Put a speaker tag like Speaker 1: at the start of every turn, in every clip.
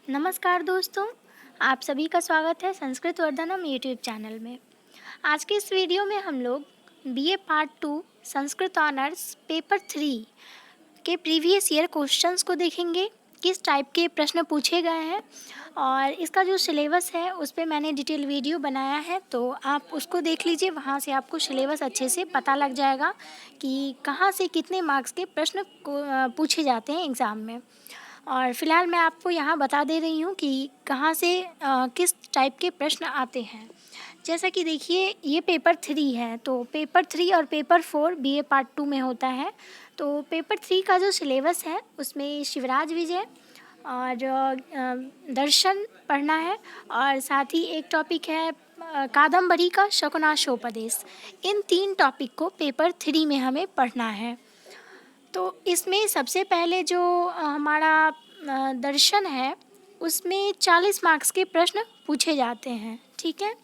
Speaker 1: नमस्कार दोस्तों, आप सभी का स्वागत है संस्कृत वर्धनम यूट्यूब चैनल में। आज के इस वीडियो में हम लोग BA part 2 Sanskrit honours paper 3 के प्रीवियस ईयर क्वेश्चंस को देखेंगे, किस टाइप के प्रश्न पूछे गए हैं और इसका जो सिलेबस है उस पे मैंने डिटेल वीडियो बनाया है, तो आप उसको देख लीजिए। वहाँ से आपको सिलेबस अच्छे से पता लग जाएगा कि कहाँ से कितने मार्क्स के प्रश्न पूछे जाते हैं एग्ज़ाम में। और फ़िलहाल मैं आपको यहाँ बता दे रही हूँ कि कहाँ से किस टाइप के प्रश्न आते हैं। जैसा कि देखिए, ये पेपर 3 है, तो पेपर 3 और पेपर 4 बीए पार्ट 2 में होता है। तो पेपर 3 का जो सिलेबस है उसमें शिवराज विजय और दर्शन पढ़ना है, और साथ ही एक टॉपिक है कादम्बरी का शकुनाशोपदेश। इन 3 टॉपिक को पेपर 3 में हमें पढ़ना है। तो इसमें सबसे पहले जो हमारा दर्शन है उसमें 40 मार्क्स के प्रश्न पूछे जाते हैं, ठीक है।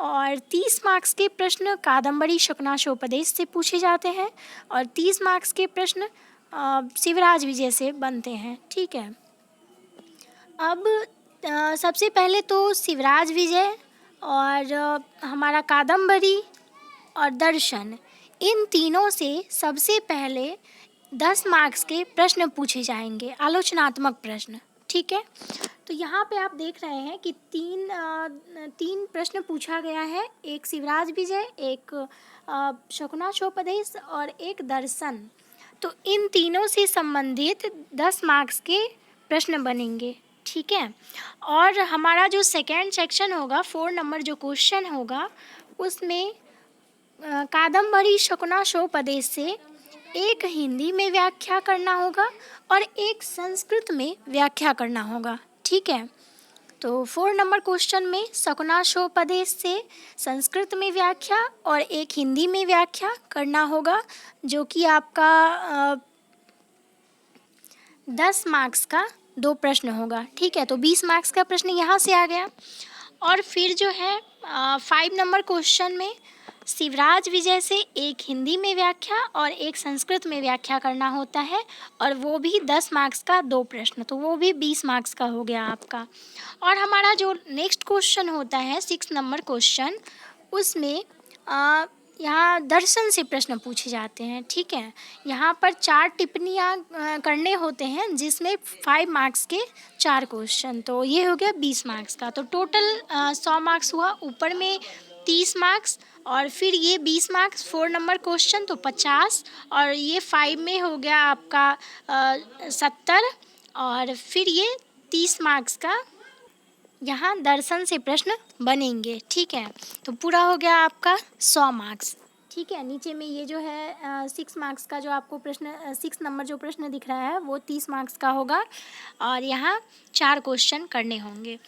Speaker 1: और 30 मार्क्स के प्रश्न कादम्बरी शकुनाशोपदेश से पूछे जाते हैं और 30 मार्क्स के प्रश्न शिवराज विजय से बनते हैं, ठीक है। अब सबसे पहले तो शिवराज विजय और हमारा कादम्बरी और दर्शन, इन तीनों से सबसे पहले 10 मार्क्स के प्रश्न पूछे जाएंगे, आलोचनात्मक प्रश्न, ठीक है। तो यहाँ पे आप देख रहे हैं कि तीन प्रश्न पूछा गया है, एक शिवराज विजय, एक शकुनाशोपदेश और एक दर्शन। तो इन तीनों से संबंधित 10 मार्क्स के प्रश्न बनेंगे, ठीक है। और हमारा जो सेकेंड सेक्शन होगा, 4 नंबर जो क्वेश्चन होगा, उसमें कादम्बरी शकुनाशोपदेश से एक हिंदी में व्याख्या करना होगा और एक संस्कृत में व्याख्या करना होगा, ठीक है। तो 4 नंबर क्वेश्चन में शकुनाशोपदेश से संस्कृत में व्याख्या और एक हिंदी में व्याख्या करना होगा, जो कि आपका 10 मार्क्स का 2 प्रश्न होगा, ठीक है। तो 20 मार्क्स का प्रश्न यहाँ से आ गया। और फिर जो है 5 नंबर क्वेश्चन में शिवराज विजय से एक हिंदी में व्याख्या और एक संस्कृत में व्याख्या करना होता है, और वो भी 10 मार्क्स का 2 प्रश्न, तो वो भी 20 मार्क्स का हो गया आपका। और हमारा जो नेक्स्ट क्वेश्चन होता है 6 नंबर क्वेश्चन, उसमें यहाँ दर्शन से प्रश्न पूछे जाते हैं, ठीक है। यहाँ पर 4 टिप्पणियाँ करने होते हैं, जिसमें 5 मार्क्स के 4 क्वेश्चन, तो ये हो गया 20 मार्क्स का। तो टोटल 100 मार्क्स हुआ, ऊपर में 30 मार्क्स और फिर ये 20 मार्क्स 4 नंबर क्वेश्चन, तो 50, और ये 5 में हो गया आपका 70, और फिर ये 30 मार्क्स का यहाँ दर्शन से प्रश्न बनेंगे, ठीक है। तो पूरा हो गया आपका 100 मार्क्स, ठीक है। नीचे में ये जो है 6 मार्क्स का जो आपको प्रश्न 6 नंबर जो प्रश्न दिख रहा है वो 30 मार्क्स का होगा, और यहाँ 4 क्वेश्चन करने होंगे।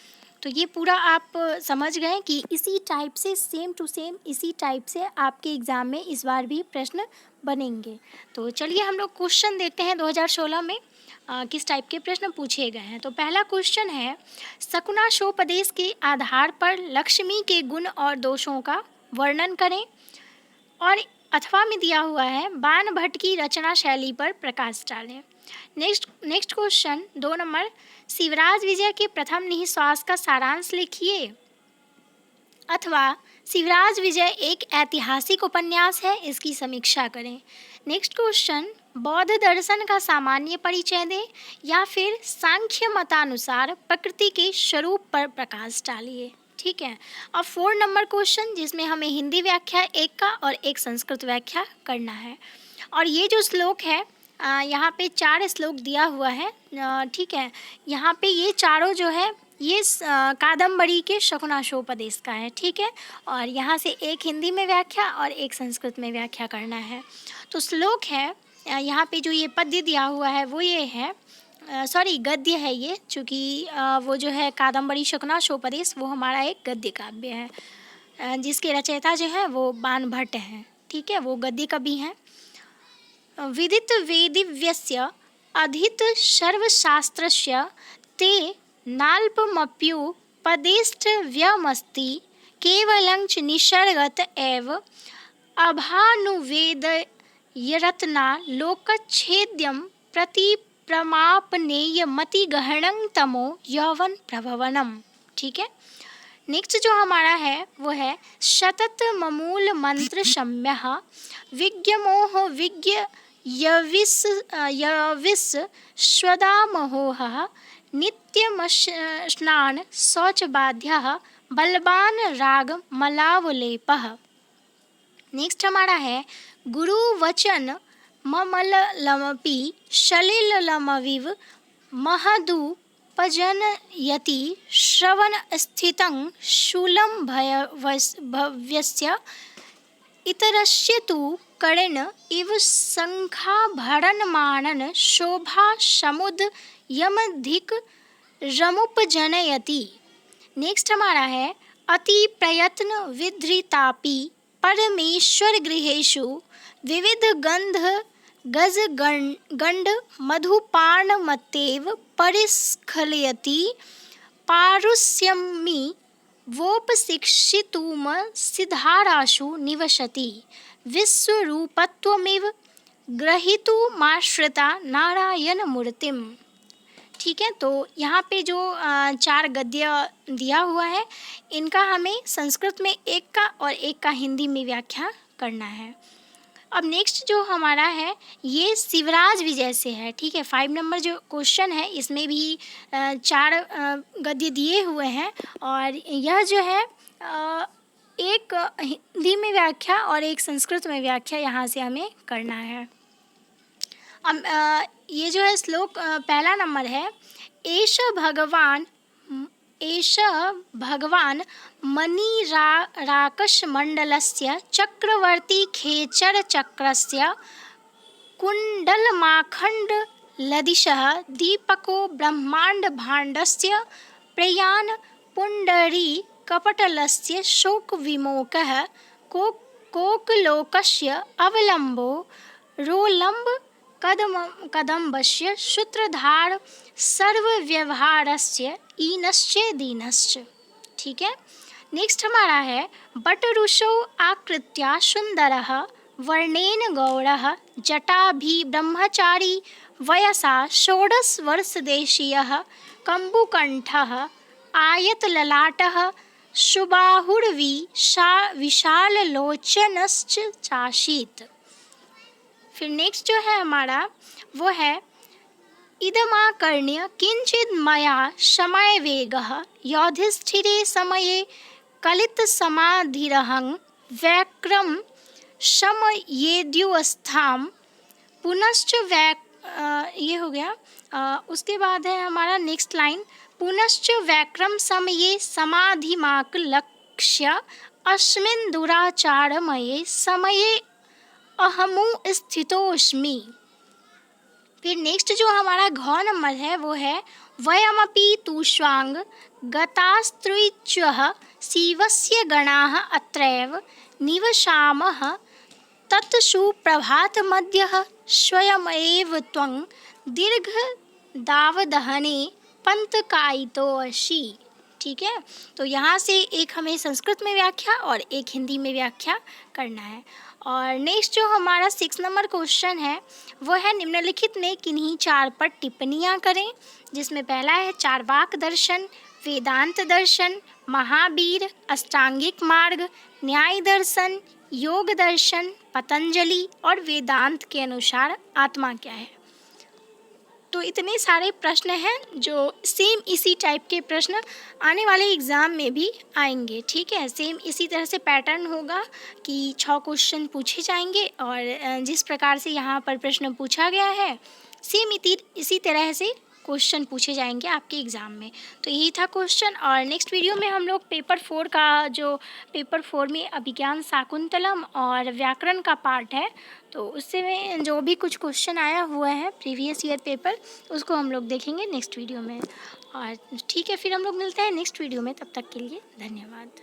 Speaker 1: तो ये पूरा आप समझ गए कि इसी टाइप से सेम टू सेम इसी टाइप से आपके एग्ज़ाम में इस बार भी प्रश्न बनेंगे। तो चलिए हम लोग क्वेश्चन देखते हैं 2016 में किस टाइप के प्रश्न पूछे गए हैं। तो पहला क्वेश्चन है, शकुनाशोपदेश के आधार पर लक्ष्मी के गुण और दोषों का वर्णन करें। और अथवा में दिया हुआ है, बाण भट्ट की रचना शैली पर प्रकाश डालें। नेक्स्ट क्वेश्चन 2 नंबर, शिवराज विजय के प्रथम निःश्वास का सारांश लिखिए। अथवा शिवराज विजय एक ऐतिहासिक उपन्यास है, इसकी समीक्षा करें। नेक्स्ट क्वेश्चन, बौद्ध दर्शन का सामान्य परिचय दें, या फिर सांख्य मतानुसार प्रकृति के स्वरूप पर प्रकाश डालिए, ठीक है। अब 4 नंबर क्वेश्चन, जिसमें हमें हिंदी व्याख्या एक का और एक संस्कृत व्याख्या करना है। और ये जो श्लोक है, यहाँ पे 4 श्लोक दिया हुआ है, ठीक है। यहाँ पे ये चारों जो है ये कादम्बरी के शकुनाशोपदेश का है, ठीक है। और यहाँ से एक हिंदी में व्याख्या और एक संस्कृत में व्याख्या करना है। तो श्लोक है, यहाँ पे जो ये पद्य दिया हुआ है वो ये है, सॉरी गद्य है ये, चूँकि वो जो है कादम्बरी शकुनाशोपदेश वो हमारा एक गद्य काव्य है, जिसके रचयिता जो है वो बाण भट्ट हैं, ठीक है, वो गद्य कवि हैं। विदित वेदिव्यस्य अधित सर्वशास्त्रस्य ते नाल्पमप्युपदेष्टव्यमस्ति केवलं च निसर्गत एव अभानुवेदयरत्ना लोकच्छेद्यं प्रमापनेय मति गहनं तमो यौवन प्रभवनम। ठीक है, नेक्स्ट जो हमारा है वो है शतत ममूल मंत्र शम्यः विज्ञमोह विज्ञ यविस स्वदामोहः नित्यमश्नान शौचबाध्यः बलवान राग मलावलेपः। नेक्स्ट हमारा है गुरु वचन ममलमपि सलिलमविव महदुपजनयति श्रवण स्थितं शूलं भव्यस्य इतरस्य तु करेण इव शंखाभरणमानन शोभा समुदयमधिक रमुपजनयति। नेक्स्ट हमारा है अति प्रयत्न विधृतापि परमेश्वर गृहेषु विविध गंध गज गंड मधुपानमतेव परिस्खलयति पारुष्यमि वोपशिक्षितुम सिद्धाराशु निवसति विश्वरूपत्वमिव ग्रहीतुमाश्रिता नारायण मूर्तिम। ठीक है, तो यहाँ पे जो 4 गद्य दिया हुआ है इनका हमें संस्कृत में एक का और एक का हिंदी में व्याख्या करना है। अब नेक्स्ट जो हमारा है ये शिवराज विजय से है। ठीक है, 5 नंबर जो क्वेश्चन है इसमें भी 4 गद्य दिए हुए हैं और यह जो है एक हिंदी में व्याख्या और एक संस्कृत में व्याख्या यहाँ से हमें करना है। अब ये जो है श्लोक पहला नंबर है एष भगवान मणिराकशमण्डलस्य चक्रवर्ती खेचरचक्रस्य कुण्डलमाखण्डलदिशः दीपको ब्रह्माण्डभाण्डस्य प्रयाण पुण्डरीकपटलस्य शोकविमोकः कोकलोकस्य अवलम्बो रोलम्ब कदम्बस्य सूत्रधार सर्वव्यवहारस्य ईनश्च दीनश्च। ठीक है, नेक्स्ट हमारा है बटरुषो आकृत्या सुंदरः वर्णेन गौरः जटाभि ब्रह्मचारी वयसा 16 वर्षदेशीयः कम्बुकण्ठः आयतललाटः विशाललोचनश्च चासीत्। फिर नेक्स्ट जो है हमारा वो है इदमाकर्ण्य किंचिद मया समय वेगः युधिष्ठिरे समये कलित समाधिरहं वैक्रम शमयेद्युस्थां पुनश्च ये हो गया। उसके बाद है हमारा नेक्स्ट लाइन पुनश्च वैक्रम समये समाधिमाक लक्ष्य अस्मिन् दुराचारमये समये अहमु स्थितोऽस्मि। फिर नेक्स्ट जो हमारा घ नंबर है वो है वयमपि तूष्वांग गतास्त्रिच्यः शिवस्य गणाः अत्रैव निवसामः तत्सु प्रभातमद्यः स्वयमेव त्वं दीर्घदावदहने पंतकायितोऽसि। ठीक है, तो यहाँ से एक हमें संस्कृत में व्याख्या और एक हिंदी में व्याख्या करना है। और नेक्स्ट जो हमारा 6 नंबर क्वेश्चन है वो है निम्नलिखित में किन्हीं 4 पर टिप्पणियाँ करें, जिसमें पहला है चार्वाक दर्शन, वेदांत दर्शन, महावीर, अष्टांगिक मार्ग, न्याय दर्शन, योग दर्शन, पतंजलि और वेदांत के अनुसार आत्मा क्या है। तो इतने सारे प्रश्न हैं जो सेम इसी टाइप के प्रश्न आने वाले एग्ज़ाम में भी आएंगे। ठीक है, सेम इसी तरह से पैटर्न होगा कि 6 क्वेश्चन पूछे जाएंगे और जिस प्रकार से यहाँ पर प्रश्न पूछा गया है सेम इसी तरह से क्वेश्चन पूछे जाएंगे आपके एग्ज़ाम में। तो यही था क्वेश्चन। और नेक्स्ट वीडियो में हम लोग पेपर 4 का जो पेपर 4 में अभिज्ञान शाकुंतलम और व्याकरण का पार्ट है तो उससे में जो भी कुछ क्वेश्चन आया हुआ है प्रीवियस ईयर पेपर उसको हम लोग देखेंगे नेक्स्ट वीडियो में। और ठीक है, फिर हम लोग मिलते हैं नेक्स्ट वीडियो में, तब तक के लिए धन्यवाद।